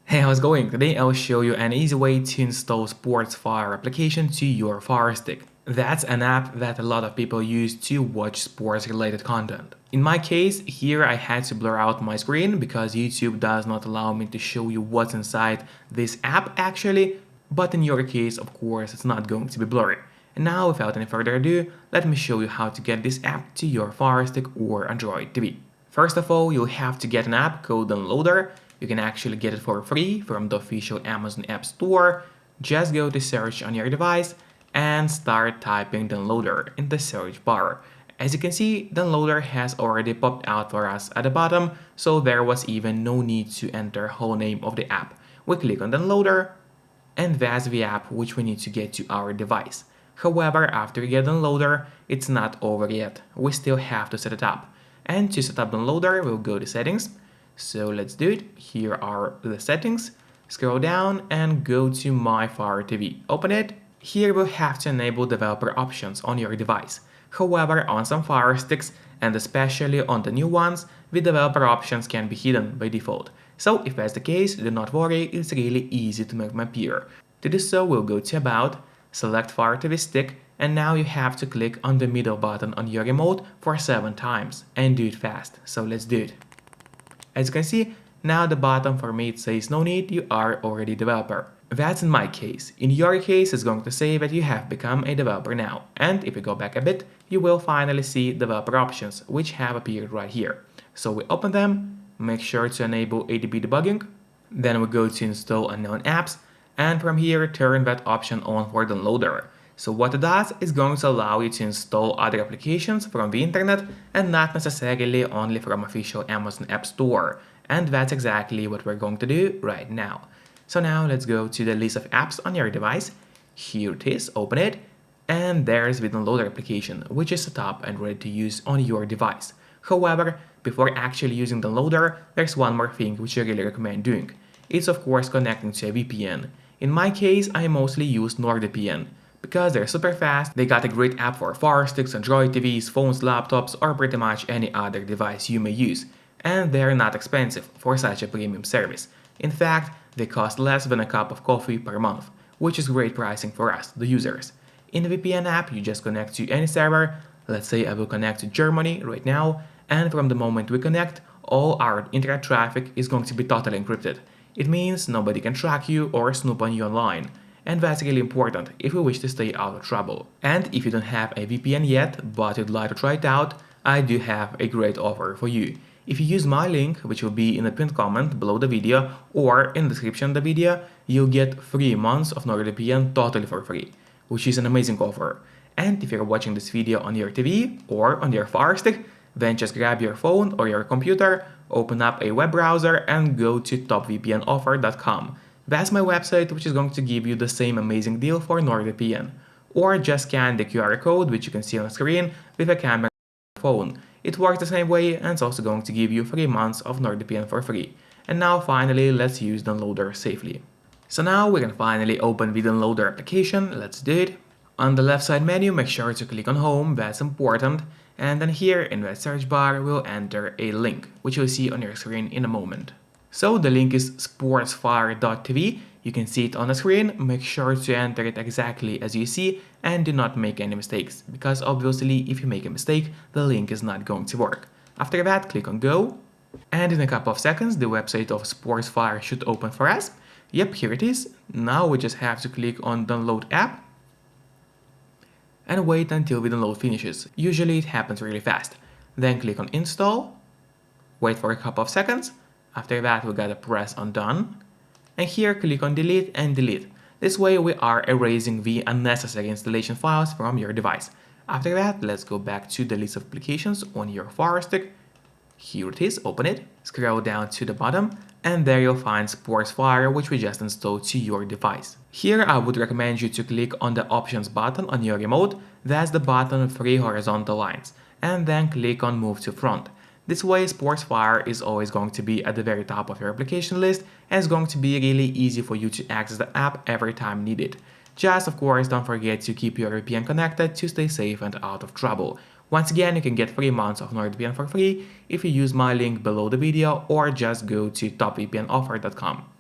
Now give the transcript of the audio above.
Hey, how's it going? Today I'll show you an easy way to install Sports Fire application to your Firestick. That's an app that a lot of people use to watch sports related content. In my case, here I had to blur out my screen because YouTube does not allow me to show you what's inside this app actually, but in your case, of course, it's not going to be blurry. And now, without any further ado, let me show you how to get this app to your Firestick or Android TV. First of all, you'll have to get an app called Downloader. You can actually get it for free from the official Amazon App Store. Just go to search on your device and start typing Downloader in the search bar. As you can see, Downloader has already popped out for us at the bottom, so there was even no need to enter whole name of the app. We click on Downloader, and that's the app which we need to get to our device. However, after you get Downloader, it's not over yet. We still have to set it up. And to set up Downloader, we'll go to Settings. So let's do it. Here are the settings. Scroll down and go to My Fire TV. Open it. Here we'll have to enable developer options on your device. However, on some Fire Sticks, and especially on the new ones, the developer options can be hidden by default. So if that's the case, do not worry, it's really easy to make them appear. To do so, we'll go to About, select Fire TV Stick, and now you have to click on the middle button on your remote for 7 times, and do it fast. So let's do it. As you can see, now the bottom for me it says no need, you are already a developer. That's in my case. In your case, it's going to say that you have become a developer now. And if you go back a bit, you will finally see developer options, which have appeared right here. So we open them, make sure to enable ADB debugging, then we go to install unknown apps, and from here turn that option on for Downloader. So what it does is going to allow you to install other applications from the internet and not necessarily only from official Amazon App Store. And that's exactly what we're going to do right now. So now let's go to the list of apps on your device. Here it is, open it, and there's the Downloader application, which is set up and ready to use on your device. However, before actually using Downloader, there's one more thing which I really recommend doing. It's of course connecting to a VPN. In my case, I mostly use NordVPN. Because they're super fast, they got a great app for Fire Sticks, Android TVs, phones, laptops, or pretty much any other device you may use. And they're not expensive for such a premium service. In fact, they cost less than a cup of coffee per month, which is great pricing for us, the users. In the VPN app, you just connect to any server. Let's say I will connect to Germany right now, and from the moment we connect, all our internet traffic is going to be totally encrypted. It means nobody can track you or snoop on you online. And that's really important if you wish to stay out of trouble. And if you don't have a VPN yet, but you'd like to try it out, I do have a great offer for you. If you use my link, which will be in the pinned comment below the video or in the description of the video, you'll get 3 months of NordVPN totally for free, which is an amazing offer. And if you're watching this video on your TV or on your Fire Stick, then just grab your phone or your computer, open up a web browser and go to topvpnoffer.com. That's my website, which is going to give you the same amazing deal for NordVPN. Or just scan the QR code, which you can see on the screen, with a camera on your phone. It works the same way and it's also going to give you 3 months of NordVPN for free. And now finally, let's use Downloader safely. So now we can finally open the Downloader application, let's do it. On the left side menu, make sure to click on Home, that's important. And then here in the search bar, we'll enter a link, which you'll see on your screen in a moment. So the link is sportsfire.tv, you can see it on the screen, make sure to enter it exactly as you see and do not make any mistakes, because obviously if you make a mistake, the link is not going to work. After that, click on Go, and in a couple of seconds the website of Sportsfire should open for us. Yep, here it is. Now we just have to click on Download App and wait until the download finishes. Usually it happens really fast. Then click on Install, wait for a couple of seconds. After that, we gotta press on Done, and here click on Delete and Delete. This way we are erasing the unnecessary installation files from your device. After that, let's go back to the list of applications on your Fire Stick. Here it is, open it, scroll down to the bottom, and there you'll find Sportsfire, which we just installed to your device. Here I would recommend you to click on the Options button on your remote, that's the button with 3 horizontal lines, and then click on Move to Front. This way, Sportsfire is always going to be at the very top of your application list and it's going to be really easy for you to access the app every time needed. Just of course don't forget to keep your VPN connected to stay safe and out of trouble. Once again, you can get 3 months of NordVPN for free if you use my link below the video or just go to topvpnoffer.com.